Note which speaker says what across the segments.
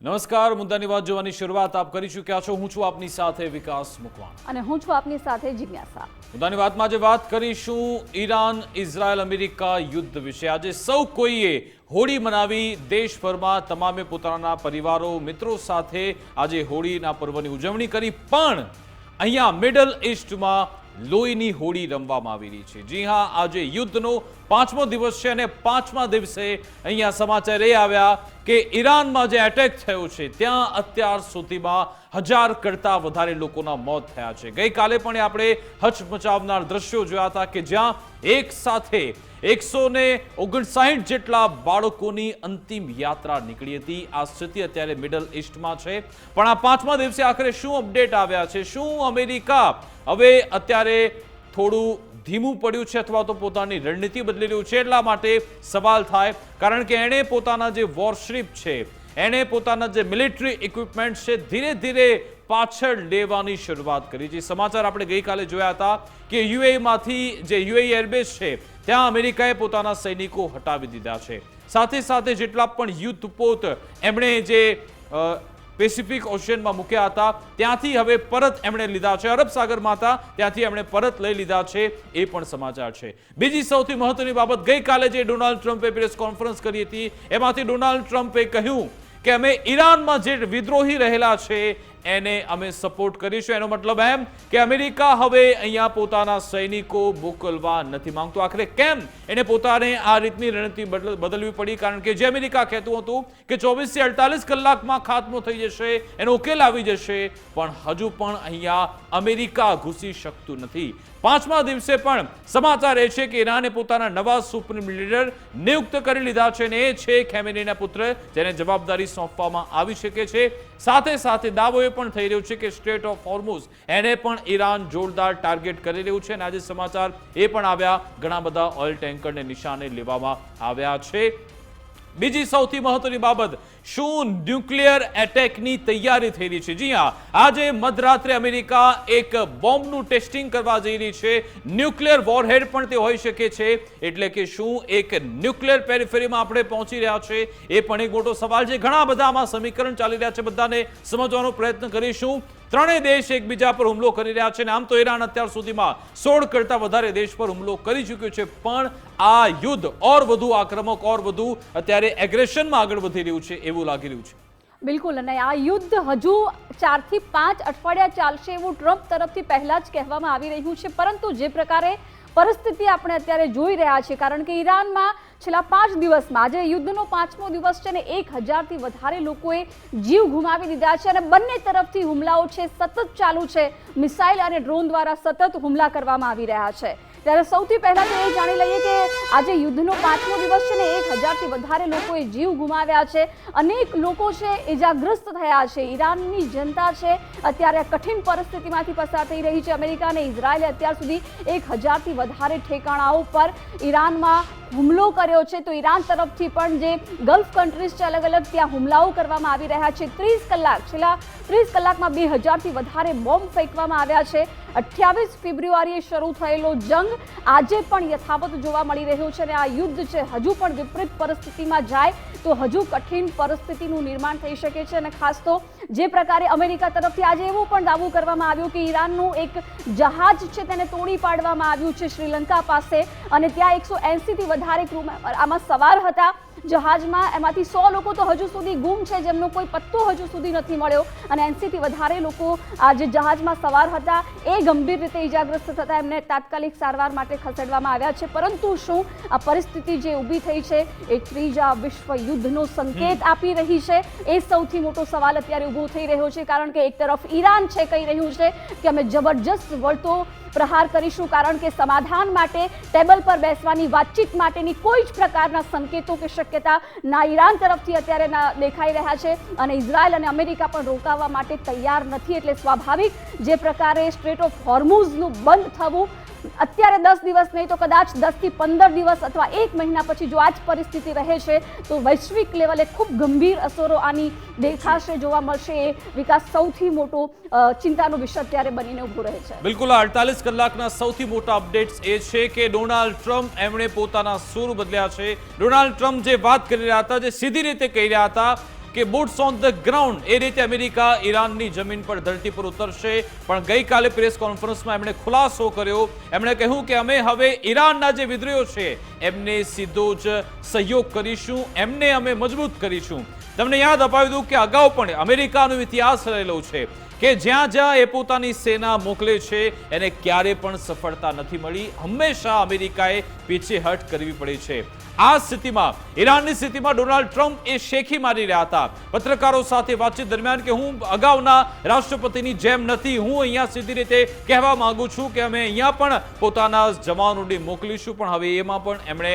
Speaker 1: નમસ્કાર, મુદ્દાની વાત જોવાની શરૂઆત આપ કરી ચૂક્યા છો। હું છું આપની સાથે વિકાસ મુકવાણ
Speaker 2: અને હું છું આપની સાથે જિજ્ઞાસા।
Speaker 1: મુદ્દાની વાતમાં આજે વાત કરીશું ઈરાન ઇઝરાયલ અમેરિકા યુદ્ધ વિશે। આજે સૌ કોઈએ હોળી મનાવી, દેશભરમાં તમામે પોતાના પરિવારો મિત્રો સાથે આજે હોળીના પર્વની ઉજવણી કરી, પણ અહીંયા મિડલ ઈસ્ટમાં લોહીની હોળી રમવામાં આવી રહી છે। જી હા, આજે યુદ્ધનો 5મો દિવસ છે અને 5મા દિવસે અહીંયા સમાચાર એ આવ્યા કે ઈરાનમાં જે એટેક થયો છે ત્યાં અત્યાર સુધીમાં 1000 કરતાં વધારે લોકોના મોત થયા છે। ગઈકાલે પણ આપણે હચમચાવનાર દ્રશ્યો જોયા હતા કે જ્યાં એક સાથે 159 જેટલા બાળકોની અંતિમ યાત્રા નીકળી હતી। આ સ્થિતિ અત્યારે મિડલ ઈસ્ટમાં છે, પણ આ 5મા દિવસે આખરે શું અપડેટ આવ્યા છે? શું અમેરિકા હવે અત્યારે થોડું ધીમું પડ્યું છે અથવા તો પોતાની રણનીતિ બદલી રહ્યું છે? એટલા માટે સવાલ થાય, કારણ કે એણે પોતાના જે વોરશિપ છે, એણે પોતાના જે મિલિટરી ઇક્વિપમેન્ટ છે, ધીરે ધીરે પાછળ લેવાની શરૂઆત કરી છે। સમાચાર આપણે ગઈકાલે જોયા હતા કે યુએઈમાંથી જે યુએઈ એરબેઝ છે ત્યાં અમેરિકાએ પોતાના સૈનિકો હટાવી દીધા છે। સાથે સાથે જેટલા પણ યુદ્ધપોત એમણે જે પેસિફિક ઓશિયનમાં મૂક્યા હતા ત્યાંથી હવે પરત એમણે લીધા છે। અરબ સાગરમાં હતા ત્યાંથી એમણે પરત લઈ લીધા છે, એ પણ સમાચાર છે। બીજી સૌથી મહત્વની બાબત, ગઈકાલે જે ડોનાલ્ડ ટ્રમ્પે પ્રેસ કોન્ફરન્સ કરી હતી એમાંથી ડોનાલ્ડ ટ્રમ્પે કહ્યું કે અમે ઈરાનમાં જે વિદ્રોહી રહેલા છે એને અમે સપોર્ટ કરીશું। એનો મતલબ એમ કે અમેરિકા હવે અહીંયા પોતાના સૈનિકો મોકલવા નથી માંગતો। આખરે કેમ એને પોતાને આ રીતની રણનીતિ બદલવી પડી? કારણ કે જે અમેરિકા કહેતું હતું કે 24 થી 48 કલાકમાં ખાત્મો થઈ જશે, એનો ઉકેલ આવી જશે, પણ હજુ પણ અહીંયા અમેરિકા ઘૂસી શકતું નથી। 5મા દિવસે પણ સમાચાર એ છે કે ઈરાને પોતાના નવા સુપ્રીમ લીડર નિયુક્ત કરી લીધા છે અને એ છે ખેમેનીના પુત્ર, જેને જવાબદારી સોંપવામાં આવી શકે છે। સાથે સાથે દાવો એ પણ થઈ રહ્યો છે કે સ્ટ્રેટ ઓફ હોર્મુઝ એને પણ ઈરાન જોરદાર ટાર્ગેટ કરી રહ્યું છે અને આજે સમાચાર એ પણ આવ્યા, ઘણા બધા ઓઇલ ટેન્કરને નિશાને લેવામાં આવ્યા છે। બીજી સૌથી મહત્વની બાબત, શું ન્યુક્લિયર એટેકની તૈયારી થઈ રહી છે? જી હા, આજે મધરાત્રે અમેરિકા એક બોમ્બનું ટેસ્ટિંગ કરવા જઈ રહી છે। ન્યુક્લિયર વોરહેડ પણ તે હોઈ શકે છે, એટલે કે શું એક ન્યુક્લિયર પેરિફેરીમાં આપણે પહોંચી રહ્યા છે? એ પણ એક મોટો સવાલ છે। ઘણા બધા આમાં સમીકરણ ચાલી રહ્યા છે, બધાને સમજવાનો પ્રયત્ન કરીશું। ત્રણેય દેશ એકબીજા પર હુમલો કરી રહ્યા છે અને આમ તો ઈરાન અત્યાર સુધીમાં 16 કરતાં વધારે દેશ પર હુમલો કરી ચૂક્યું છે, પણ આ યુદ્ધ ઓર વધુ આક્રમક, ઓર વધુ અત્યારે એગ્રેશનમાં આગળ વધી રહ્યું છે એવું લાગી રહ્યું છે।
Speaker 2: બિલકુલ, અને આ યુદ્ધ હજુ 4 થી 5 અઠવાડિયા ચાલશે એવું ટ્રમ્પ તરફથી પહેલા જ કહેવામાં આવી રહ્યું છે, પરંતુ જે પ્રકારે પરિસ્થિતિ આપણે અત્યારે જોઈ રહ્યા છીએ, કારણ કે ઈરાનમાં છેલ્લા 5 દિવસમાં આજે યુદ્ધનો 5મો દિવસ છે ને 1000થી વધારે લોકોએ જીવ ગુમાવી દીધા છે અને બંને તરફથી હુમલાઓ છે સતત ચાલુ છે। મિસાઇલ અને ડ્રોન દ્વારા સતત હુમલા કરવામાં આવી રહ્યા છે। ત્યારે સૌથી પહેલા તો એ જાણી લઈએ કે આજે યુદ્ધનો 5મો દિવસ છે ને 1000થી વધારે લોકોએ જીવ ગુમાવ્યા છે, અનેક લોકો છે ઇજાગ્રસ્ત થયા છે। ઈરાનની જનતા છે અત્યારે કઠિન પરિસ્થિતિમાંથી પસાર થઈ રહી છે। અમેરિકા અને ઇઝરાયલે અત્યાર સુધી 1000થી વધારે ઠેકાણાઓ પર ઈરાનમાં હુમલો કર્યો છે, તો ઈરાન તરફથી પણ જે ગલ્ફ કન્ટ્રીઝ છે અલગ અલગ ત્યાં હુમલાઓ કરવામાં આવી રહ્યા છે। છેલ્લા 30 કલાકમાં 2000થી વધારે બોમ્બ ફેંકવામાં આવ્યા છે। 28 ફેબ્રુઆરીએ શરૂ થયેલો જંગ આજે પણ યથાવત જોવા મળી રહ્યો છે અને આ યુદ્ધ છે હજુ પણ વિપરીત પરિસ્થિતિમાં જાય તો હજુ કઠિન પરિસ્થિતિનું નિર્માણ થઈ શકે છે। અને ખાસ તો જે પ્રકારે અમેરિકા તરફથી આજે એવું પણ દાવો કરવામાં આવ્યું કે ઈરાનનું એક જહાજ છે તેને તોડી પાડવામાં આવ્યું છે શ્રીલંકા પાસે, અને ત્યાં 180થી વધારે ક્રૂ આમાં સવાર હતા જહાજમાં, એમાંથી 100 લોકો તો હજુ સુધી ગુમ છે, જેમનો કોઈ પત્તો હજુ સુધી નથી મળ્યો, અને 80થી વધારે લોકો આ જે જહાજમાં સવાર હતા એ ગંભીર રીતે ઇજાગ્રસ્ત થતા એમને તાત્કાલિક સારવાર માટે ખસેડવામાં આવ્યા છે। પરંતુ શું આ પરિસ્થિતિ જે ઊભી થઈ છે એ ત્રીજા વિશ્વ યુદ્ધનો સંકેત આપી રહી છે? એ સૌથી મોટો સવાલ અત્યારે ઊભો થઈ રહ્યો છે, કારણ કે એક તરફ ઈરાન છે કહી રહ્યું છે કે અમે જબરજસ્ત વળતો પ્રહાર કરીશું, કારણ કે સમાધાન માટે ટેબલ પર બેસવાની વાતચીત માટેની કોઈ જ પ્રકારના સંકેતો કે શક્યતા ના ઈરાન તરફથી અત્યારે દેખાઈ રહ્યા છે, અને ઇઝરાયલ અને અમેરિકા પણ રોકાવા માટે તૈયાર નથી। એટલે સ્વાભાવિક જે પ્રકારે સ્ટ્રેટ ઓફ હોર્મુઝનું બંધ થવું અત્યારે 10 દિવસ નહીં તો કદાચ 10 થી 15 દિવસ અથવા 1 મહિના પછી જો આ જ પરિસ્થિતિ રહે છે તો વૈશ્વિક લેવલે ખૂબ ગંભીર અસરો આની દેખાશે, જોવા મળશે। એ વિકાસ સૌથી મોટો ચિંતાનો વિષય અત્યારે બનીને ઊભો રહે છે।
Speaker 1: બિલકુલ, 48 કલાકના સૌથી મોટા અપડેટ્સ એ છે કે ડોનાલ્ડ ટ્રમ્પ એમણે પોતાના સૂર બદલ્યા છે। ડોનાલ્ડ ટ્રમ્પ જે વાત કરી રહ્યા હતા, જે સીધી રીતે કહી રહ્યા હતા કે બૂટ્સ ઓન ધ ગ્રાઉન્ડ એ રીતે અમેરિકા ઈરાનની જમીન પર ધરતી પર ઉતરશે. પણ ગઈકાલે પ્રેસ કોન્ફરન્સમાં એમણે ખુલાસો કર્યો. એમણે કહ્યું કે અમે હવે ઈરાનના જે વિદ્રોહીઓ છે એમને સીધો જ સહયોગ કરીશું, એમને અમે મજબૂત કરીશું. તમને યાદ અપાવી દઉં કે અગાઉ પણ અમેરિકાનો ઇતિહાસ રહેલો છે કે જ્યાં જ્યાં એ પોતાની સેના મોકલે છે એને ક્યારે પણ સફળતા નથી મળી. હંમેશા અમેરિકાએ પીછેહટ કરવી પડી છે. આ સ્થિતિમાં ઈરાનની સ્થિતિમાં ડોનાલ્ડ ટ્રમ્પ એ શેખી મારી રહ્યા હતા પત્રકારો સાથે વાતચીત દરમિયાન કે હું અગાઉના રાષ્ટ્રપતિની જેમ નથી, હું અહીંયા સીધી રીતે કહેવા માંગુ છું કે અમે અહીંયા પણ પોતાના જવાનોને મોકલીશું. પણ હવે એમાં પણ એમણે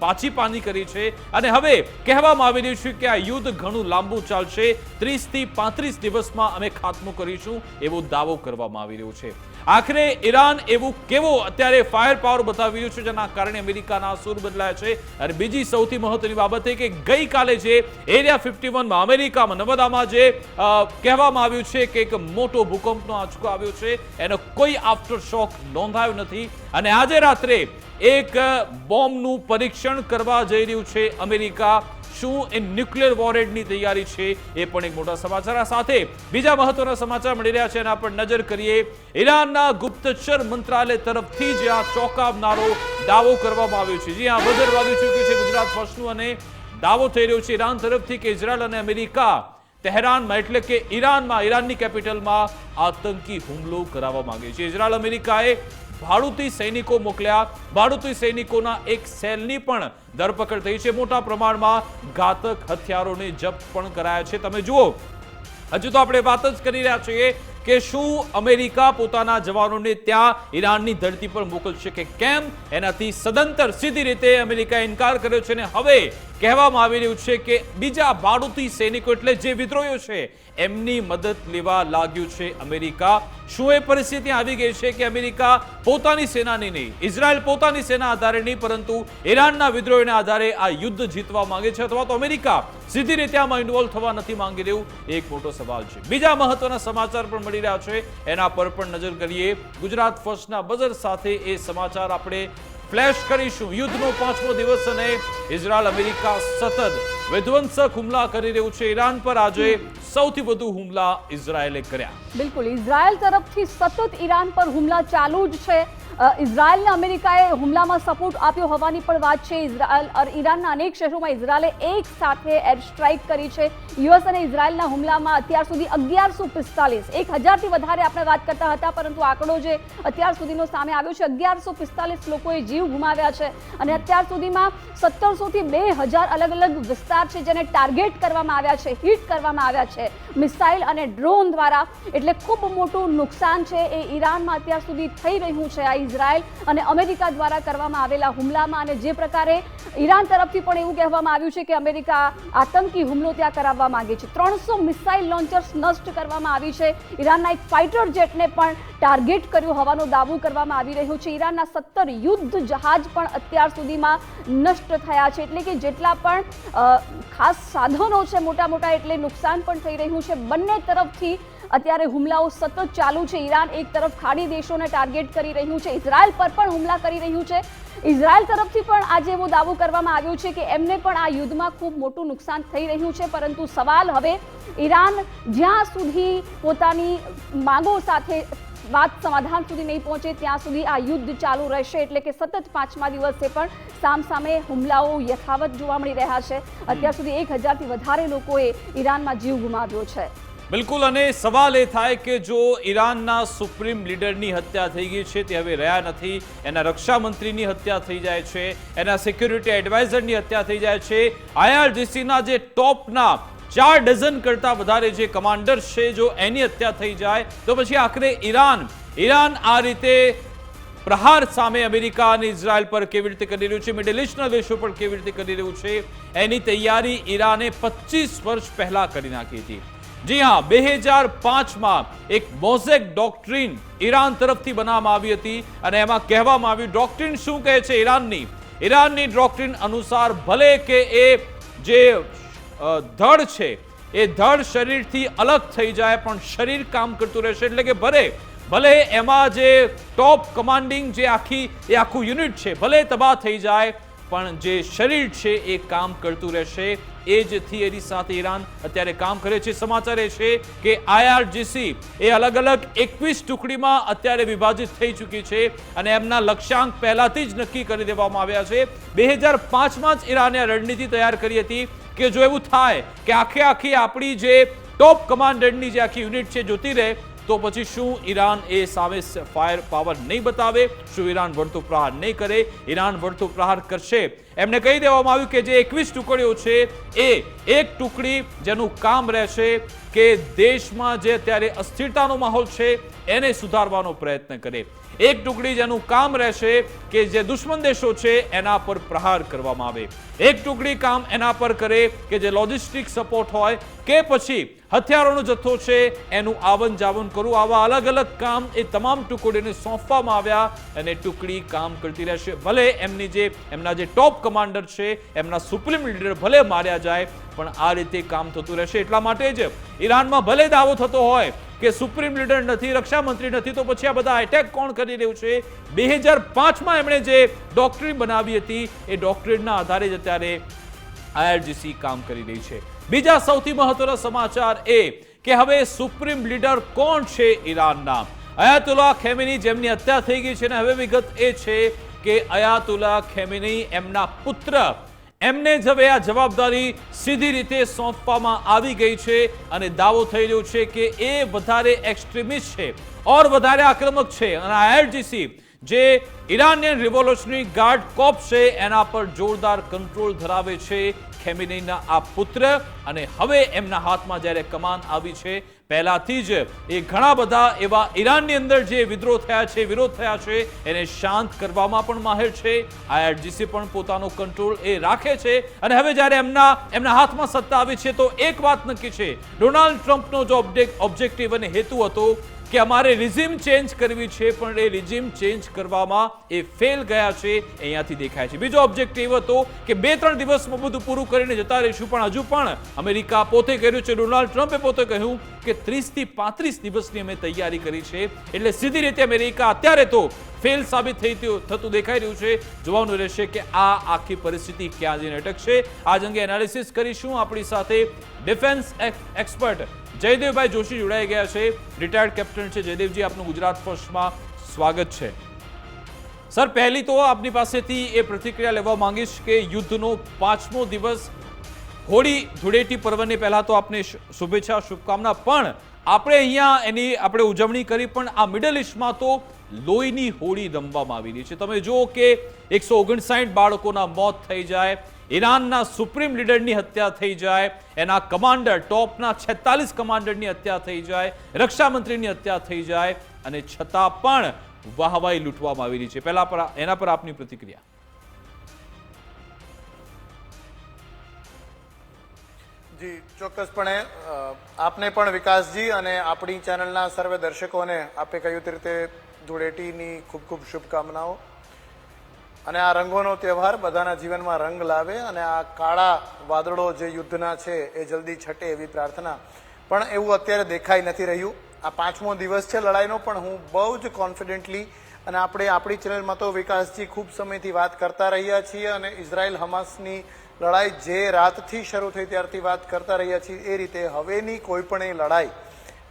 Speaker 1: પાછી પાની કરી છે અને હવે કહેવામાં આવી રહ્યું છે કે આ યુદ્ધ ઘણું લાંબુ ચાલશે. 30 થી 35 દિવસમાં અમે ખાત્મો કરીશું એવો દાવો કરવામાં આવી રહ્યો છે. આખરે ઈરાન એવું કેવો અત્યારે ફાયર પાવર બતાવી રહ્યું છે જેના કારણે અમેરિકાના સૂર બદલાયા છે. અને બીજી સૌથી મહત્વની બાબત એ કે ગઈકાલે જે એરિયા 51માં અમેરિકામાં નવદામાં જે કહેવામાં આવ્યું છે કે એક મોટો ભૂકંપનો આંચકો આવ્યો છે, એનો કોઈ આફ્ટર શોક નોંધાયો નથી. અને આજે રાત્રે એક બોમ્બનું પરીક્ષણ કરવા જઈ રહ્યું છે અમેરિકા. શું એ ન્યુક્લિયર વોરહેડની તૈયારી છે એ પણ એક મોટા સમાચાર. આ સાથે બીજા મહત્વના સમાચાર મળી રહ્યા છે એના પર નજર કરીએ. ઈરાનના ગુપ્તચર મંત્રાલય તરફથી જે આ ચોંકાવનારો દાવો કરવામાં આવ્યો છે, જી હા, બઝર વાગ્યું ચૂક્યું છે ગુજરાત ફર્સ્ટનું અને દાવો થઈ રહ્યો છે ઈરાન તરફથી કે ઇઝરાયલ અને અમેરિકા તહેરાનમાં એટલે કે ઈરાનની કેપિટલમાં આતંકી હુમલો કરાવવા માંગે છે. ઇઝરાયલ અમેરિકાએ ભાડુતી સૈનિકો મોકલ્યા. ભાડુતી સૈનિકોના એક સેલની પણ ધરપકડ થઈ છે. મોટા પ્રમાણમાં ઘાતક હથિયારોને જપ્ત પણ કરાયા છે. તમે જુઓ, હજુ તો આપણે વાત જ કરી રહ્યા છીએ કે શું અમેરિકા પોતાના જવાનોને ત્યાં ઈરાનની ધરતી પર મોકલશે કે કેમ. એનાથી સદંતર સીધી રીતે અમેરિકાએ ઇનકાર કર્યો છે અને હવે કહેવામાં આવી રહ્યું છે કે બીજા ભાડુતી સૈનિકો એટલે જે વિદ્રોહીઓ છે એમની મદદ લેવા લાગ્યું છે અમેરિકા. શું એ પરિસ્થિતિ આવી ગઈ છે કે અમેરિકા પોતાની સેનાની નહીં, ઇઝરાયલ પોતાની સેના આધારે નહીં, પરંતુ ઈરાનના વિદ્રોહીના આધારે આ યુદ્ધ જીતવા માંગે છે, અથવા તો અમેરિકા સીધી રીતે આમાં ઇન્વોલ્વ થવા નથી માંગી રહ્યું? એક મોટો સવાલ છે. બીજા મહત્વના સમાચાર પણ મળી રહ્યા છે, એના પર પણ નજર કરીએ. ગુજરાત ફર્સ્ટના બઝર સાથે એ સમાચાર આપણે ફ્લેશ કરીશું. યુદ્ધનો 5મો દિવસ અને ઇઝરાયલ અમેરિકા સતત વિધ્વંસક હુમલા કરી રહ્યું છે. ઈરાન પર આજે સૌથી વધુ હુમલા ઇઝરાયલે કર્યા.
Speaker 2: બિલકુલ, ઇઝરાયલ તરફથી સતત ઈરાન પર હુમલા ચાલુ જ છે. ઇઝરાયલને અમેરિકાએ હુમલામાં સપોર્ટ આપ્યો હોવાની પણ વાત છે. ઈરાનના અનેક શહેરોમાં ઇઝરાયલે એક સાથે એર સ્ટ્રાઇક કરી છે. યુએસ અને ઇઝરાયલના હુમલામાં અત્યાર સુધી 1145, 1000થી વધારે આપણે વાત કરતા હતા, પરંતુ આંકડો જે અત્યાર સુધીનો સામે આવ્યો છે 1145 લોકોએ જીવ ગુમાવ્યા છે. અને અત્યાર સુધીમાં 1700 થી 2000 અલગ અલગ વિસ્તાર છે જેને ટાર્ગેટ કરવામાં આવ્યા છે, હિટ કરવામાં આવ્યા છે મિસાઇલ અને ડ્રોન દ્વારા. એટલે ખૂબ મોટું નુકસાન છે એ ઈરાનમાં અત્યાર સુધી થઈ રહ્યું છે આ ઇઝરાયલ અને અમેરિકા દ્વારા કરવામાં આવેલા હુમલામાં. અને જે પ્રકારે ઈરાન તરફથી પણ એવું કહેવામાં આવ્યું છે કે અમેરિકા આતંકી હુમલો ત્યાં કરાવવા માંગે છે. 300 મિસાઇલ લોન્ચર્સ નષ્ટ કરવામાં આવી છે. ઈરાનના એક ફાઇટર જેટને પણ ટાર્ગેટ કર્યો હોવાનો દાવો કરવામાં આવી રહ્યો છે. ઈરાનના 17 યુદ્ધ જહાજ પણ અત્યાર સુધીમાં નષ્ટ થયા છે. એટલે કે જેટલા પણ ખાસ સાધનો છે મોટા મોટા, એટલે નુકસાન પણ થઈ રહ્યું છે. બંને તરફથી અત્યારે હુમલાઓ સતત ચાલુ છે. ઈરાન એક તરફ ખાડી દેશોને ટાર્ગેટ કરી રહ્યું છે, ઇઝરાયલ પર પણ હુમલા કરી રહ્યું છે. ઇઝરાયલ તરફથી પણ આજે એવો દાવો કરવામાં આવ્યો છે કે એમને પણ આ યુદ્ધમાં ખૂબ મોટું નુકસાન થઈ રહ્યું છે. પરંતુ સવાલ હવે ઈરાન જ્યાં સુધી પોતાની માંગો સાથે વાત સમાધાન સુધી નહીં પહોંચે ત્યાં સુધી આ યુદ્ધ ચાલુ રહેશે. એટલે કે સતત 5મા દિવસે પણ સામસામે હુમલાઓ યથાવત જોવા મળી રહ્યા છે. અત્યાર સુધી 1000થી વધારે લોકોએ ઈરાનમાં જીવ ગુમાવ્યો છે.
Speaker 1: બિલકુલ, અને સવાલ એ થાય કે જો ઈરાનના સુપ્રીમ લીડરની હત્યા થઈ ગઈ છે, તે હવે રહ્યા નથી, એના રક્ષા મંત્રીની હત્યા થઈ જાય છે, એના સિક્યુરિટી એડવાઇઝરની હત્યા થઈ જાય છે, IRGCના જે ટોપના 4 ડઝન કરતા વધારે જે કમાન્ડર છે, જો એની હત્યા થઈ જાય તો પછી આખરે ઈરાન આ રીતે પ્રહાર સામે અમેરિકા અને ઇઝરાયલ પર કેવી રીતે કરી રહ્યું છે, મિડલ ઇસ્ટના દેશો પર કેવી રીતે કરી રહ્યું છે, એની તૈયારી ઈરાને 25 વર્ષ પહેલા કરી નાખી હતી. જી હા, 2005માં એક મોઝેક ડોક્ટ્રીન ઈરાન તરફથી બનાવવામાં આવી હતી અને એમાં કહેવામાં આવ્યું, ડોક્ટ્રીન શું કહે છે ઈરાનની ડોક્ટ્રીન અનુસાર ભલે કે એ જે ધડ છે એ ધડ શરીરથી અલગ થઈ જાય પણ શરીર કામ કરતું રહેશે. એટલે કે ભલે એમાં જે ટોપ કમાન્ડિંગ જે આખું યુનિટ છે ભલે તબાહ થઈ જાય પણ જે શરીર છે એ કામ કરતું રહેશે. એ જ થિયરી સાથે ઈરાન અત્યારે કામ કરે છે. સમાચાર એ છે કે IRGC એ અલગ અલગ 21 ટુકડીમાં અત્યારે વિભાજિત થઈ ચૂકી છે અને એમના લક્ષ્યાંક પહેલાથી જ નક્કી કરી દેવામાં આવ્યા છે. 2005માં જ ઈરાને આ રણનીતિ તૈયાર કરી હતી કે જો એવું થાય કે આખી આપણી જે ટોપ કમાન્ડરની જે આખી યુનિટ છે જોતી રહે તો પછી શું ઈરાન એ સામે ફાયર પાવર નહીં બતાવે? શું ઈરાન વળતો પ્રહાર નહીં કરે? ઈરાન વળતો પ્રહાર કરશે. એમને કહી દેવામાં આવ્યું કે જે 21 ટુકડીઓ છે એ એક ટુકડી જેનું કામ રહેશે કે દેશમાં જે અત્યારે અસ્થિરતાનો માહોલ છે એને સુધારવાનો પ્રયત્ન કરે. એક ટુકડી જેનું કામ રહેશે કે જે દુશ્મન દેશો છે એના પર પ્રહાર કરવામાં આવે. એક ટુકડી કામ એના પર કરે કે જે લોજિસ્ટિક સપોર્ટ હોય કે પછી હથિયારોનો જથ્થો છે એનું આવન જાવન કરવું. આવા અલગ અલગ કામ એ તમામ ટુકડીને સોંપવામાં આવ્યા અને ટુકડી કામ કરતી રહેશે. ભલે એમના જે ટોપ કમાન્ડર છે એમના સુપ્રીમ લીડર ભલે માર્યા જાય પણ આ રીતે કામ થતું રહેશે. એટલા માટે જ ઈરાનમાં ભલે દાવો થતો હોય કે સુપ્રીમ લીડર નથી, રક્ષા મંત્રી નથી, તો પછી આ બધા એટેક કોણ કરી રહ્યું છે? 2005માં એમણે જે ડોક્ટ્રીન બનાવી હતી એ ડોક્ટ્રીનના આધારે જ અત્યારે IRGC કામ કરી રહી છે. બીજા સૌથી મહત્વના સમાચાર એ કે હવે સુપ્રીમ લીડર કોણ છે ઈરાનના? અયાતુલ્લા ખેમેની, જેમની હત્યા થઈ ગઈ છે. અને હવે વિગત એ છે કે અયાતુલ્લા ખેમેની એમના પુત્ર એમને જ હવે આ જવાબદારી સીધી રીતે સોંપવામાં આવી ગઈ છે અને દાવો થઈ રહ્યો છે કે એ વધારે એક્સ્ટ્રીમિસ્ટ છે ઓર વધારે આક્રમક છે. અને IRGC જે ઇરાનિયન રિવોલ્યુશનરી ગાર્ડ કોર્પ્સ છે એના પર જોરદાર કંટ્રોલ ધરાવે છે ખેમેનીના આ પુત્ર. અને હવે એમના હાથમાં જ્યારે કમાન આવી છે, પહેલાથી જ એ ઘણા બધા એવા ઈરાનની અંદર જે વિદ્રોહ થયા છે, વિરોધ થયા છે એને શાંત કરવામાં પણ માહિર છે. IRGC પણ પોતાનો કંટ્રોલ એ રાખે છે. અને હવે જ્યારે એમના હાથમાં સત્તા આવી છે તો એક વાત નક્કી છે, ડોનાલ્ડ ટ્રમ્પનો જો ઓબ્જેક્ટિવ અને હેતુ હતો કે અમારે રિઝિમ ચેન્જ કરવી છે પણ એ રિઝિમ ચેન્જ કરવામાં એ ફેલ ગયા છે, અહીંયાથી દેખાય છે. બીજો ઓબ્જેક્ટિવ હતો કે 2-3 દિવસમાં બધું પૂરું કરીને જતા રહીશું, પણ હજુ પણ અમેરિકા પોતે કર્યું છે, ડોનાલ્ડ ટ્રમ્પે પોતે કહ્યું કે 30 થી 35 દિવસની અમે તૈયારી કરી છે. એટલે સીધી રીતે અમેરિકા અત્યારે તો ફેલ સાબિત થતું દેખાઈ રહ્યું છે. જોવાનું રહેશે કે આ આખી પરિસ્થિતિ ક્યાં જઈને અટકશે. આ અંગે એનાલિસિસ કરીશું. આપણી સાથે ડિફેન્સ એક્સપર્ટ જયદેવભાઈ જોશી જોડાઈ ગયા છે, રિટાયર્ડ કેપ્ટન છે. જયદેવજી, આપનું ગુજરાત ફર્સ્ટમાં સ્વાગત છે. સર, પહેલી તો આપની પાસેથી એ પ્રતિક્રિયા લેવા માંગીશ કે યુદ્ધનો 5મો દિવસ, હોળી ધૂળેટી પર્વની પહેલા તો આપને શુભેચ્છા, શુભકામના. પણ આપણે અહીંયા એની આપણે ઉજવણી કરી, પણ આ મિડલ ઇસ્ટમાં તો લોહીની હોળી રમવામાં આવી રહી છે. તમે જુઓ કે 159 બાળકોના મોત થઈ જાય, ઈરાનના સુપ્રીમ લીડરની હત્યા થઈ જાય, એના કમાન્ડર ટોપના 46 કમાન્ડરની હત્યા થઈ જાય, રક્ષા મંત્રીની હત્યા થઈ જાય, અને છતાં પણ વાહવાઈ લૂંટવામાં આવી રહી છે. પહેલા એના પર આપની પ્રતિક્રિયા.
Speaker 3: જી, ચોક્કસપણે આપને પણ વિકાસજી અને આપણી ચેનલના સર્વે દર્શકોને આપે કહ્યું તે રીતે ધૂળેટીની ખૂબ ખૂબ શુભકામનાઓ. અને આ રંગોનો તહેવાર બધાના જીવનમાં રંગ લાવે અને આ કાળા વાદળો જે યુદ્ધના છે એ જલ્દી છટે એવી પ્રાર્થના. પણ એવું અત્યારે દેખાઈ નથી રહ્યું. આ 5મો દિવસ છે લડાઈનો, પણ હું બહુ જ કોન્ફિડન્ટલી, અને આપણે આપણી ચેનલમાં તો વિકાસજી ખૂબ સમયથી વાત કરતા રહ્યા છીએ અને ઇઝરાયલ હમાસની લડાઈ જે રાતથી શરૂ થઈ ત્યારથી વાત કરતા રહ્યા છીએ એ રીતે હવેની કોઈ પણ એ લડાઈ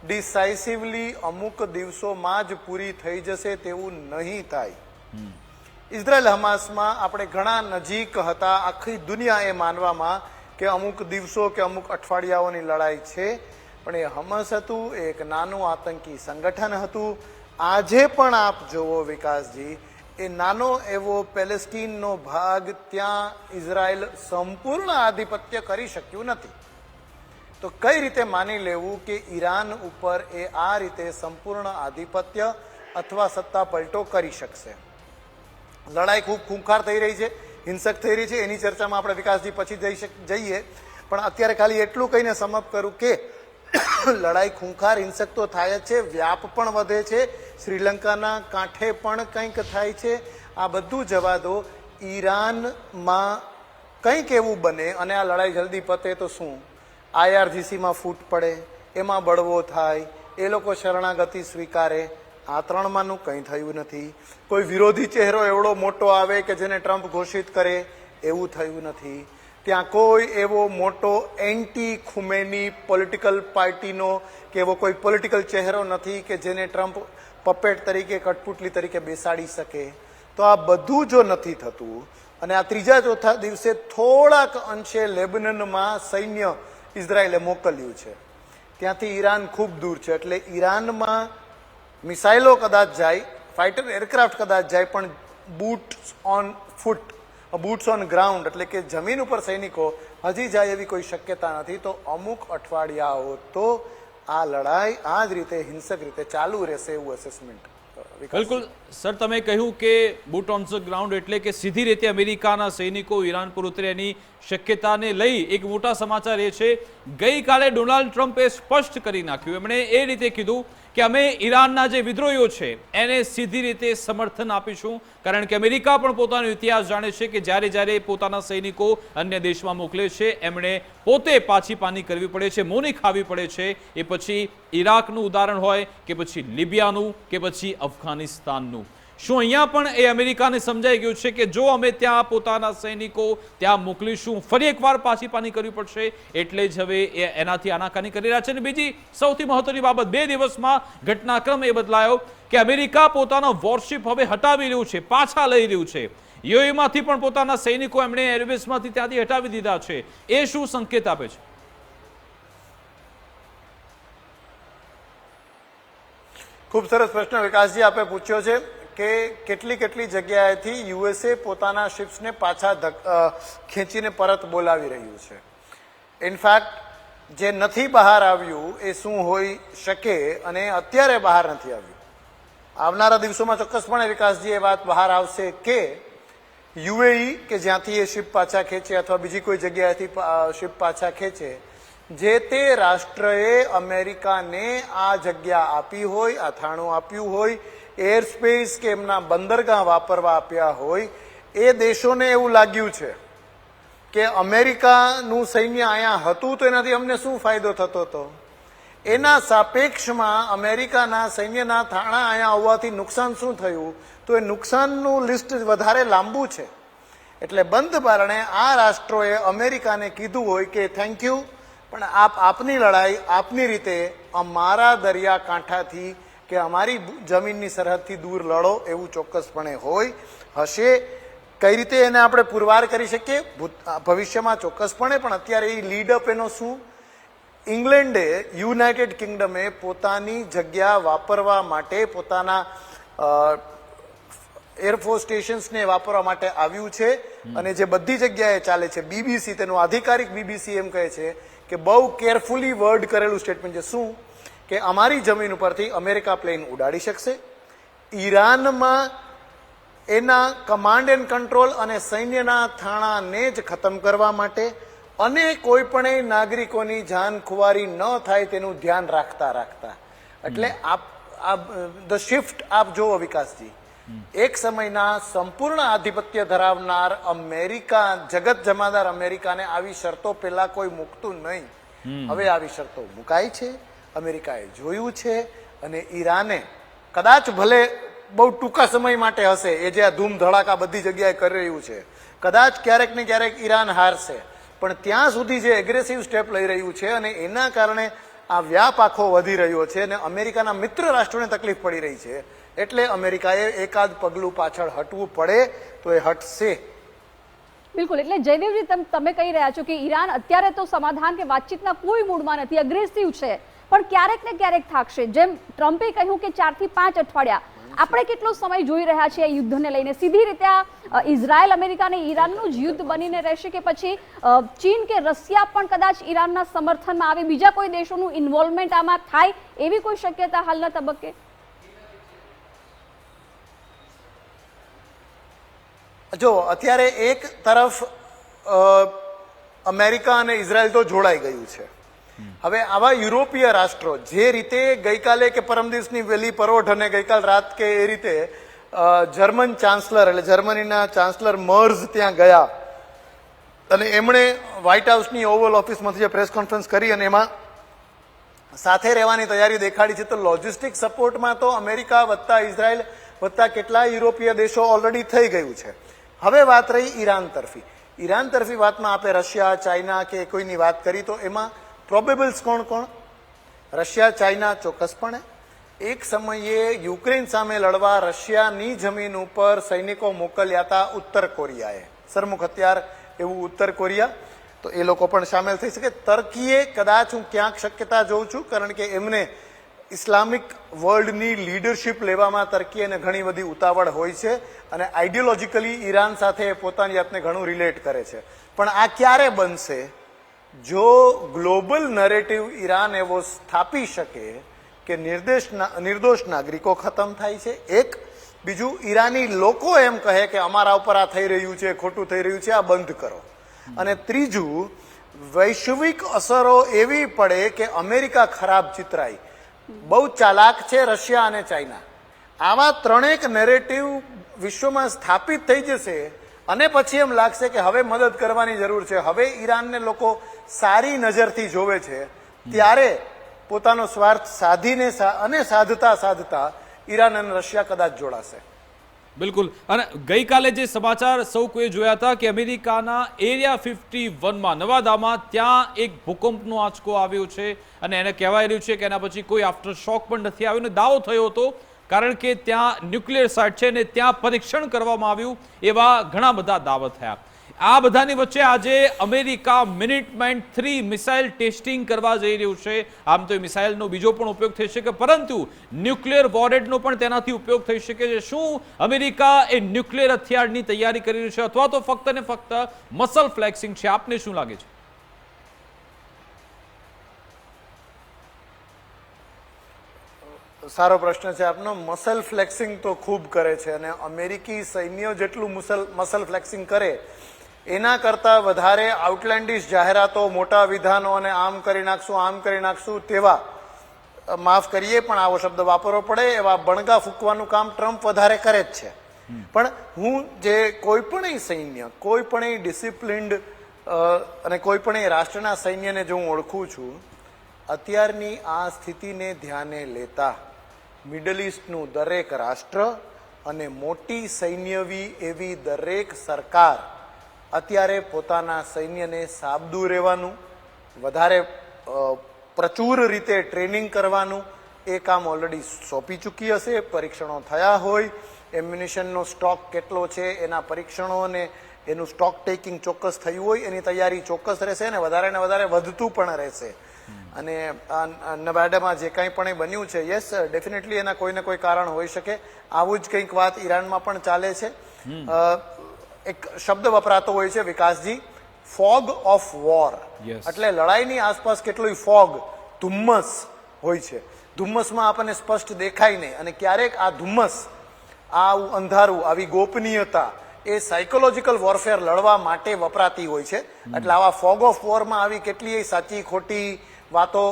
Speaker 3: ડિસાઇસિવલી અમુક દિવસોમાં જ પૂરી થઈ જશે તેવું નહીં થાય. ઇઝરાયલ હમાસમાં આપણે ઘણા નજીક હતા, આખી દુનિયા એ માનવામાં કે અમુક દિવસો કે અમુક અઠવાડિયાઓની લડાઈ છે, પણ એ હમસ હતું, એ એક નાનું આતંકી સંગઠન હતું. આજે પણ આપ જુઓ વિકાસજી, એ નાનો એવો પેલેસ્ટીનનો ભાગ, ત્યાં ઇઝરાયલ સંપૂર્ણ આધિપત્ય કરી શક્યું નથી. તો કઈ રીતે માની લેવું કે ઈરાન ઉપર એ આ રીતે સંપૂર્ણ આધિપત્ય અથવા સત્તા પલટો કરી શકશે? લડાઈ ખૂબ ખૂંખાર થઈ રહી છે, હિંસક થઈ રહી છે, એની ચર્ચામાં આપણે વિકાસજી પછી જઈએ. પણ અત્યારે ખાલી એટલું કહીને સમાપ્ત કરું કે લડાઈ ખૂંખાર હિંસક તો થાય જ છે, વ્યાપ પણ વધે છે, શ્રીલંકાના કાંઠે પણ કંઈક થાય છે. આ બધું જવા દો, ઈરાનમાં કંઈક એવું બને અને આ લડાઈ જલ્દી પતે તો શું? IRGCમાં ફૂટ પડે, એમાં બળવો થાય, એ લોકો શરણાગતિ સ્વીકારે. આ 3માંનું કંઈ થયું નથી. કોઈ વિરોધી ચહેરો એવડો મોટો આવે કે જેને ટ્રમ્પ ઘોષિત કરે, એવું થયું નથી. ત્યાં કોઈ એવો મોટો એન્ટી ખુમેની પોલિટિકલ પાર્ટીનો કે એવો કોઈ પોલિટિકલ ચહેરો નથી કે જેને ટ્રમ્પ પપેટ તરીકે કઠપુતલી તરીકે બેસાડી શકે. તો આ બધું જો નથી થતું અને આ ત્રીજા ચોથા દિવસે થોડાક અંશે લેબનનમાં સૈન્ય ઇઝરાયેલે મોકલ્યું છે, ત્યાંથી ઈરાન ખૂબ દૂર છે, એટલે ઈરાનમાં મિસાઇલો કદાચ જાય, ફાઇટર એરક્રાફ્ટ કદાચ જાય, પણ boots on foot, boots on ground એટલે કે જમીન ઉપર સૈનિકો હજી જાય એવી કોઈ શક્યતા નથી. તો અમુક અઠવાડિયાઓ તો આ લડાઈ આ જ રીતે હિંસક રીતે ચાલુ રહેશે એવું અસેસમેન્ટ.
Speaker 1: બિલકુલ સર, તમે કહ્યું કે બૂટ ઓન ધ ગ્રાઉન્ડ એટલે કે સીધી રીતે અમેરિકાના સૈનિકો ઈરાન પર ઉતરે એની શક્યતાને લઈ એક મોટા સમાચાર એ છે, ગઈકાલે ડોનાલ્ડ ટ્રમ્પે સ્પષ્ટ કરી નાખ્યું, એમણે એ રીતે કીધું કે અમે ઈરાનના જે વિદ્રોહીઓ છે એને સીધી રીતે સમર્થન આપીશું, કારણ કે અમેરિકા પણ પોતાનો ઇતિહાસ જાણે છે કે જ્યારે જ્યારે પોતાના સૈનિકો અન્ય દેશમાં મોકલે છે એમણે પોતે પાછી પાની કરવી પડે છે, મોની ખાવી પડે છે. એ પછી ઈરાકનું ઉદાહરણ હોય કે પછી લિબિયાનું કે પછી અફઘાનિસ્તાનનું. શું અહીંયા પણ એ અમેરિકાને સમજાઈ ગયું છે કે જો અમે ત્યાં પોતાના સૈનિકો ત્યાં મોકલીશું ફરી એકવાર પાછી પાની કરવી પડશે, એટલે જ હવે એ એનાથી આનાકાની કરી રહ્યા છે. અને બીજી સૌથી મહત્વની બાબત, 2 દિવસમાં ઘટનાક્રમ એ બદલાયો કે અમેરિકા પોતાનો વોરશિપ હવે હટાવી રહ્યું છે, પાછા લઈ રહ્યું છે. યુએઈમાંથી પણ પોતાના સૈનિકો એમણે એરબેઝમાંથી ત્યાંથી હટાવી દીધા છે. એ શું સંકેત આપે છે?
Speaker 3: ખૂબ સરસ પ્રશ્ન વિકાસજી આપે પૂછ્યો છે કે કેટલી જગ્યાએથી યુએસએ પોતાના શિપ્સને પાછા ખેંચીને પરત બોલાવી રહ્યું છે. ઇનફેક્ટ જે નથી બહાર આવ્યું એ શું હોઈ શકે અને અત્યારે બહાર નથી આવ્યું. આવનારા દિવસોમાં ચોક્કસપણે વિકાસજી એ વાત બહાર આવશે કે યુએઈ કે જ્યાંથી એ શિપ પાછા ખેંચે અથવા બીજી કોઈ જગ્યાએથી શિપ પાછા ખેંચે, જે તે રાષ્ટ્રએ અમેરિકાને આ જગ્યા આપી હોય, આ થાણું આપ્યું હોય, એર સ્પેસ કે એમના બંદરગાહ વાપરવા આપ્યા હોય, એ દેશોને એવું લાગ્યું છે કે અમેરિકાનું સૈન્ય અહીંયા હતું તો એનાથી અમને શું ફાયદો થતો હતો, એના સાપેક્ષમાં અમેરિકાના સૈન્યના થાણા અહીંયા હોવાથી નુકસાન શું થયું, તો એ નુકસાનનું લિસ્ટ વધારે લાંબુ છે. એટલે બંધ બારણે આ રાષ્ટ્રોએ અમેરિકાને કીધું હોય કે થેન્ક યુ, પણ આપની લડાઈ આપની રીતે અમારા દરિયાકાંઠાથી કે અમારી જમીનની સરહદથી દૂર લડો, એવું ચોક્કસપણે હોય હશે. કઈ રીતે એને આપણે પુરવાર કરી શકીએ ભવિષ્યમાં ચોક્કસપણે, પણ અત્યારે એ લીડઅપ એનો શું, ઇંગ્લેન્ડે, યુનાઇટેડ કિંગડમે પોતાની જગ્યા વાપરવા માટે પોતાના એરફોર્સ સ્ટેશન્સને વાપરવા માટે આવ્યું છે અને જે બધી જગ્યાએ ચાલે છે. બીબીસી, તેનું આધિકારિક બીબીસી એમ કહે છે કે બહુ કેરફુલી વર્ડ કરેલું સ્ટેટમેન્ટ છે. શું કે અમારી જમીન ઉપરથી અમેરિકા પ્લેન ઉડાડી શકશે, ઈરાનમાં એના કમાન્ડ એન્ડ કંટ્રોલ અને સૈન્યના થાણાને જ ખતમ કરવા માટે અને કોઈ પણ નાગરિકોની જાન ખુવારી ન થાય તેનું ધ્યાન રાખતા એટલે ધ શિફ્ટ આપ જુઓ વિકાસજી, એક સમયના સંપૂર્ણ આધિપત્ય ધરાવનાર અમેરિકા, જગત જમાદાર અમેરિકાને આવી શરતો પહેલા કોઈ મૂકતું નહીં. હવે આવી શરતો મુકાઈ છે, અમેરિકાએ જોયું છે અને ઈરાને કદાચ ભલે બહુ ટૂંકા સમય માટે હશે, એ જે આ ધૂમ ધડાકા બધી જગ્યાએ કરી રહ્યું છે, કદાચ ક્યારેક ને ક્યારેક ઈરાન હારશે, પણ ત્યાં સુધી જે એગ્રેસિવ સ્ટેપ લઈ રહ્યું છે અને એના કારણે આ વ્યાપ આખો વધી રહ્યો છે અને અમેરિકાના મિત્ર રાષ્ટ્રોને તકલીફ પડી રહી છે. એટલે અમેરિકાએ એકાદ પગલું પાછળ હટવું પડે તો એ હટશે.
Speaker 2: બિલકુલ, એટલે જયદેવજી તમે કહી રહ્યા છો કે ઈરાન અત્યારે તો સમાધાન કે વાતચીતના કોઈ મૂડમાં નથી, અગ્રેસિવ છે, પણ ક્યારેક ને ક્યારેક થાકશે. જેમ ટ્રમ્પે કહ્યું કે 4 થી 5 અઠવાડિયા, આપણે કેટલો સમય જોઈ રહ્યા છીએ આ યુદ્ધને લઈને? સીધી રીતે આ ઇઝરાયલ, અમેરિકા અને ઈરાનનું જ યુદ્ધ બનીને રહેશે કે પછી ચીન કે રશિયા પણ કદાચ ઈરાનના સમર્થનમાં આવે, બીજા કોઈ દેશોનું ઇન્વોલ્વમેન્ટ આમાં થાય એવી કોઈ શક્યતા હાલના તબક્કે?
Speaker 3: જો અત્યારે એક તરફ અમેરિકા અને ઇઝરાયલ તો જોડાઈ ગયું છે. હવે આવા યુરોપીય રાષ્ટ્રો જે રીતે ગઈકાલે કે પરમ દિવસની વહેલી પરોઢ અને ગઈકાલ રાત કે એ રીતે જર્મન ચાન્સલર એટલે જર્મનીના ચાન્સલર મર્ઝ ત્યાં ગયા અને એમણે વ્હાઇટ હાઉસની ઓવલ ઓફિસમાંથી જે પ્રેસ કોન્ફરન્સ કરી અને એમાં સાથે રહેવાની તૈયારી દેખાડી છે. તો લોજિસ્ટિક સપોર્ટમાં તો અમેરિકા વત્તા ઇઝરાયલ વત્તા કેટલાય યુરોપીય દેશો ઓલરેડી થઈ ગયું છે. હવે વાત રહી ઈરાન તરફી. ઈરાન તરફી વાતમાં આપે રશિયા, ચાઇના કે કોઈની વાત કરી, તો એમાં પ્રોબેબલ્સ કોણ કોણ? રશિયા, ચાઇના ચોક્કસપણે. એક સમયે યુક્રેન સામે લડવા રશિયાની જમીન ઉપર સૈનિકો મોકલ્યા હતા ઉત્તર કોરિયાએ, સરમુખ હથિયાર એવું ઉત્તર કોરિયા, તો એ લોકો પણ સામેલ થઈ શકે. તર્કીએ કદાચ હું ક્યાંક શક્યતા જોઉં છું, કારણ કે એમને ઇસ્લામિક વર્લ્ડની લીડરશિપ લેવામાં તર્કીને ઘણી બધી ઉતાવળ હોય છે અને આઈડિયોલોજીકલી ઈરાન સાથે પોતાની જાતને ઘણું રિલેટ કરે છે. પણ આ ક્યારે બનશે? જો ગ્લોબલ નરેટિવ ઈરાન એવો સ્થાપી શકે કે નિર્દોષ નાગરિકો ખતમ થાય છે, એક. બીજું, ઈરાની લોકો એમ કહે કે અમારા ઉપર આ થઈ રહ્યું છે, ખોટું થઈ રહ્યું છે, આ બંધ કરો. અને ત્રીજું, વૈશ્વિક અસરો એવી પડે કે અમેરિકા ખરાબ ચિતરાય, બહુ ચાલાક છે રશિયા અને ચાઇના, આવા ત્રણેક નેરેટિવ વિશ્વમાં સ્થાપિત થઈ જશે અને પછી એમ લાગશે કે હવે મદદ કરવાની જરૂર છે, હવે ઈરાનને લોકો સારી નજરથી જોવે છે, ત્યારે પોતાનો સ્વાર્થ સાધીને અને સાધતા ઈરાન અને રશિયા કદાચ જોડાશે.
Speaker 1: બિલકુલ. અને ગઈકાલે જે સમાચાર સૌ કોઈ જોયા હતા કે અમેરિકાના એરિયા 51માં નવાદામાં ત્યાં એક ભૂકંપનો આંચકો આવ્યો છે અને એને કહેવાય રહ્યું છે કે એના પછી કોઈ આફ્ટર શોક પણ નથી આવ્યો, અને દાવો થયો હતો કારણ કે ત્યાં ન્યુક્લિયર સાઇટ છે ને ત્યાં પરીક્ષણ કરવામાં આવ્યું, એવા ઘણા બધા દાવા થયા. આ બધાની વચ્ચે આજે અમેરિકા મિનિટમેન 3 મિસાઇલ ટેસ્ટિંગ કરવા જઈ રહ્યું છે. આમ તો એ મિસાઇલનો બીજો પણ ઉપયોગ થઈ શકે, પરંતુ ન્યુક્લિયર વોરેડનો પણ તેનાથી ઉપયોગ થઈ શકે છે. શું અમેરિકા એ ન્યુક્લિયર હથિયારની તૈયારી કરી રહ્યું છે અથવા તો ફક્ત ને ફક્ત મસલ ફ્લેક્સિંગ છે? આપને શું લાગે છે?
Speaker 3: સારો પ્રશ્ન છે આપનો. મસલ ફ્લેક્સિંગ તો ખૂબ કરે છે અને અમેરિકી સૈન્ય જેટલું મસલ ફ્લેક્સિંગ કરે એના કરતાં વધારે આઉટલેન્ડિશ જાહેરાતો, મોટા વિધાનો અને આમ કરી નાખશું તેવા, માફ કરીએ પણ આવો શબ્દ વાપરવો પડે, એવા બણગા ફૂંકવાનું કામ ટ્રમ્પ વધારે કરે જ છે. પણ હું જે કોઈ પણ સૈન્ય, કોઈ પણ ડિસિપ્લિન્ડ અને કોઈ પણ રાષ્ટ્રના સૈન્યને જો હું ઓળખું છું, અત્યારની આ સ્થિતિને ધ્યાને લેતા મિડલ ઇસ્ટનું દરેક રાષ્ટ્ર અને મોટી સૈન્યવી એવી દરેક સરકાર અત્યારે પોતાના સૈન્યને સાબદું રહેવાનું, વધારે પ્રચુર રીતે ટ્રેનિંગ કરવાનું એ કામ ઓલરેડી સોંપી ચૂકી હશે. પરીક્ષણો થયા હોય, એમ્યુનિશનનો સ્ટોક કેટલો છે એના પરીક્ષણો અને એનું સ્ટોક ટેકિંગ ચોક્કસ થયું હોય, એની તૈયારી ચોક્કસ રહેશે અને વધારે ને વધારે વધતું પણ રહેશે. અને નવાડામાં જે કંઈ પણ બન્યું છે, યસ ડેફિનેટલી એના કોઈ ને કોઈ કારણ હોઈ શકે. આવું જ કંઈક વાત ઈરાનમાં પણ ચાલે છે. એક શબ્દ વપરાતો હોય છે વિકાસજી, ફોગ ઓફ વોર, એટલે લડાઈની આસપાસ કેટલું ફોગ, ધુમ્મસ હોય છે. ધુમ્મસમાં આપણને સ્પષ્ટ દેખાય નહીં, અને ક્યારેક આ ધુમ્મસ, આ અંધારું, આવી ગોપનીયતા એ સાયકોલોજીકલ વોરફેર લડવા માટે વપરાતી હોય છે. એટલે આવા ફોગ ઓફ વોરમાં આવી કેટલીય સાચી ખોટી વાતો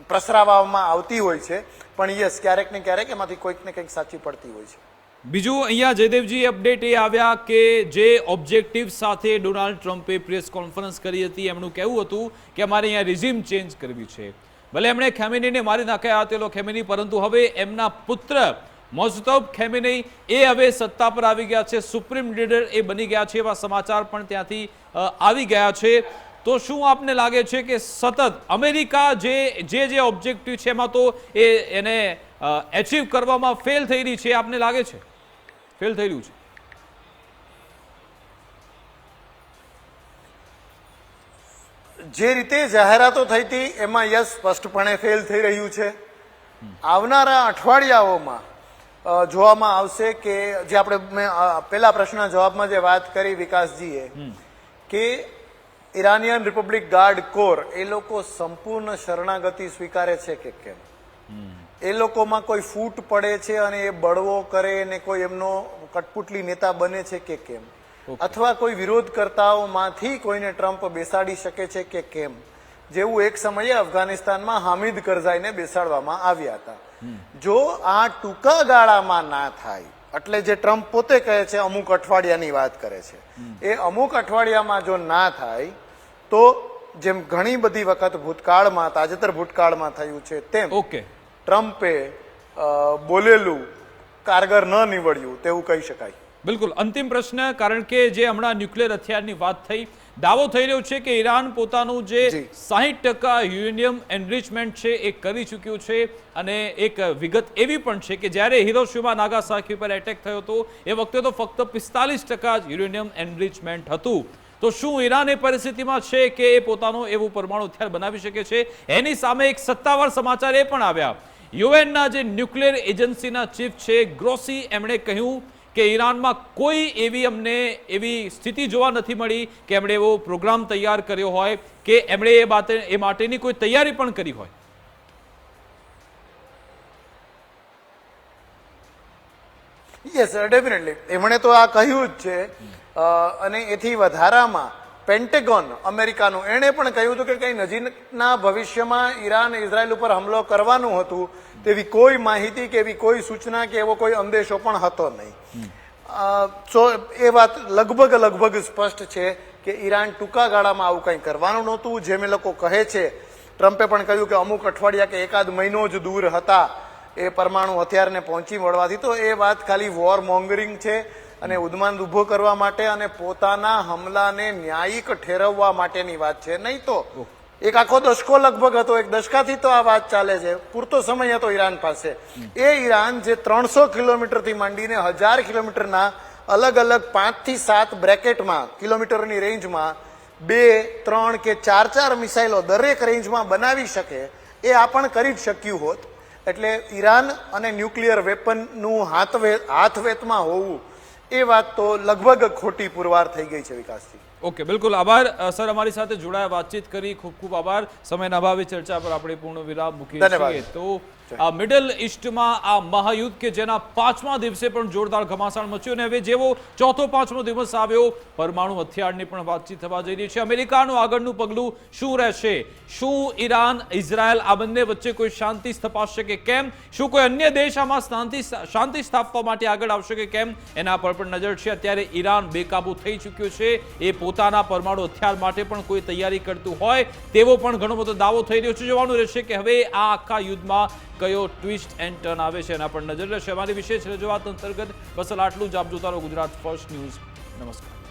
Speaker 3: પ્રસરાવવામાં આવતી હોય છે, પણ યસ ક્યારેક ને ક્યારેક એમાંથી કોઈક ને કંઈક સાચી પડતી હોય છે.
Speaker 1: બીજું અહીંયા જયદેવજી અપડેટ એ આવ્યા કે જે ઓબ્જેક્ટિવ સાથે ડોનાલ્ડ ટ્રમ્પે પ્રેસ કોન્ફરન્સ કરી હતી, એમનું કહેવું હતું કે અમારે અહીંયા રિઝિમ ચેન્જ કરવી છે. ભલે એમણે ખેમેનીને મારી નાખ્યા તેલો ખેમેની, પરંતુ હવે એમના પુત્ર મોજતબ ખેમેની એ હવે સત્તા પર આવી ગયા છે, સુપ્રીમ લીડર એ બની ગયા છે, એવા સમાચાર પણ ત્યાંથી આવી ગયા છે. તો શું આપને લાગે છે કે સતત અમેરિકા જે ઓબ્જેક્ટિવ છે એમાં તો એને એચીવ કરવામાં ફેલ થઈ રહી છે? આપને લાગે છે ફેલ થઈ રહ્યું છે?
Speaker 3: જે રીતે જાહેરાતો થઈ હતી એમાં યસ સ્પષ્ટપણે ફેલ થઈ રહ્યું છે. આવનારા અઠવાડિયાઓમાં જોવામાં આવશે કે જે આપણે મેં પહેલા પ્રશ્નના જવાબમાં જે વાત કરી વિકાસજીએ, કે ઈરાનિયન રિપબ્લિક ગાર્ડ કોર એ લોકો સંપૂર્ણ શરણાગતિ સ્વીકારે છે કે કેમ, એ લોકોમાં કોઈ ફૂટ પડે છે અને એ બળવો કરે અને કોઈ એમનો કઠપુતલી નેતા બને છે કે કેમ, અથવા કોઈ વિરોધકર્તાઓમાંથી કોઈને ટ્રમ્પ બેસાડી શકે છે કે કેમ, જેવું એક સમયે અફઘાનિસ્તાનમાં હામિદ કરઝાઈને બેસાડવામાં આવ્યા હતા. જો આ ટૂંકા ગાળામાં ના થાય, એટલે જે ટ્રમ્પ પોતે કહે છે અમુક અઠવાડિયાની વાત કરે છે, એ અમુક અઠવાડિયામાં જો ના થાય તો જેમ ઘણી બધી વખત ભૂતકાળમાં, તાજેતર ભૂતકાળમાં થયું છે તેમ ટ્રમ્પે બોલેલું કારગર ન નીવડ્યું તેવું કહી શકાય.
Speaker 1: બિલકુલ અંતિમ પ્રશ્ન, કારણ કે જે હમણાં ન્યુક્લિયર હથિયારની વાત થઈ, દાવો થઈ રહ્યો છે કે ઈરાન પોતાનું જે
Speaker 3: જી.
Speaker 1: 60% યુરેનિયમ એનરિચમેન્ટ છે એ કરી ચૂક્યું છે. અને એક વિગત એવી પણ છે કે જ્યારે હિરોશિમા નાગાસાકી પર એટેક થયો હતો એ વખતે તો ફક્ત 45% જ યુરેનિયમ એનરિચમેન્ટ હતું. તો શું ઈરાન એ પરિસ્થિતિમાં છે કે એ પોતાનું એવું પરમાણુ હથિયાર બનાવી શકે છે? એની સામે એક સત્તાવાર સમાચાર એ પણ આવ્યા. યુએનના જે ન્યુક્લિયર એજન્સીના ચીફ છે ગ્રોસી, એમણે કહ્યું કે ઈરાનમાં કોઈ અમને એવી સ્થિતિ જોવા નથી મળી કે એમણે એવો પ્રોગ્રામ તૈયાર કર્યો હોય કે એમણે એ માટેની કોઈ તૈયારી પણ કરી હોય.
Speaker 3: યસ, ડેફિનેટલી એમણે તો આ કહ્યું જ છે. અને એથી વધારામાં પેન્ટેગોન અમેરિકાનું એણે પણ કહ્યું હતું કે કઈ નજીકના ભવિષ્યમાં ઈરાન ઇઝરાયલ ઉપર હુમલો કરવાનું હતું તેવી કોઈ માહિતી કે એવી કોઈ સૂચના કે એવો કોઈ અંદેશો પણ હતો નહીં. સો એ વાત લગભગ સ્પષ્ટ છે કે ઈરાન ટૂંકા ગાળામાં આવું કંઈ કરવાનું નહોતું. જેમ એ લોકો કહે છે, ટ્રમ્પે પણ કહ્યું કે અમુક અઠવાડિયા કે એકાદ મહિનો જ દૂર હતા એ પરમાણુ હથિયારને પહોંચી વળવાથી. તો એ વાત ખાલી વોર મોંગરિંગ છે અને ઉદ્માન ઉભો કરવા માટે અને પોતાના હમલાને ન્યાયિક ઠેરવવા માટેની વાત છે. નહીં તો એક આખો દશકો લગભગ હતો, એક દશકાથી તો આ વાત ચાલે છે. પૂરતો સમય હતો ઈરાન પાસે. એ ઈરાન જે 300 કિલોમીટરથી માંડીને 1000 કિલોમીટરના અલગ અલગ 5 થી 7 બ્રેકેટમાં કિલોમીટરની રેન્જમાં 2, 3 કે 4 મિસાઇલો દરેક રેન્જમાં બનાવી શકે, એ આ પણ કરી જ શક્યું હોત. એટલે ઈરાન અને ન્યુક્લિયર વેપનનું હાથવેતમાં હોવું એ વાત તો લગભગ ખોટી પુરવાર થઈ ગઈ છે વિકાસથી.
Speaker 1: ઓકે, બિલકુલ આભાર સર, અમારી સાથે જોડાયા, વાતચીત કરી, ખૂબ ખૂબ આભાર. સમયના અભાવે ચર્ચા પર આપણે પૂર્ણ વિરામ મૂકીએ છીએ. તો આ મિડલ ઈસ્ટમાં આ મહાયુદ્ધ કે જેના 5મા દિવસે પણ જોરદાર ઘમાસાણ મચ્યો અને હવે જેવો ચોથો 5મો દિવસ આવ્યો, પરમાણુ હથિયારની પણ વાતચીત થવા જઈ રહી છે. અમેરિકાનું આગળનું પગલું શું રહેશે? શું ઈરાન ઇઝરાયલ આ બંને વચ્ચે કોઈ શાંતિ સ્થપાશે કે કેમ? શું કોઈ અન્ય દેશ આમાં શાંતિ સ્થાપવા માટે આગળ આવશે કે કેમ? એના પર પણ નજર છે. અત્યારે ઈરાન બેકાબુ થઈ ચૂક્યું છે. એ પોતાના પરમાણુ હથિયાર માટે પણ કોઈ તૈયારી કરતું હોય તેવો પણ ઘણો બધો દાવો થઈ રહ્યો છે. જોવાનું રહેશે કે હવે આ આખા યુદ્ધમાં કયો ટ્વિસ્ટ એન્ડ ટર્ન આવે છે, એના પર નજર રહેશે. અમારી વિશેષ રજૂઆત અંતર્ગત બસ આટલું જ. આપ જોતા રહો ગુજરાત ફર્સ્ટ ન્યૂઝ. નમસ્કાર.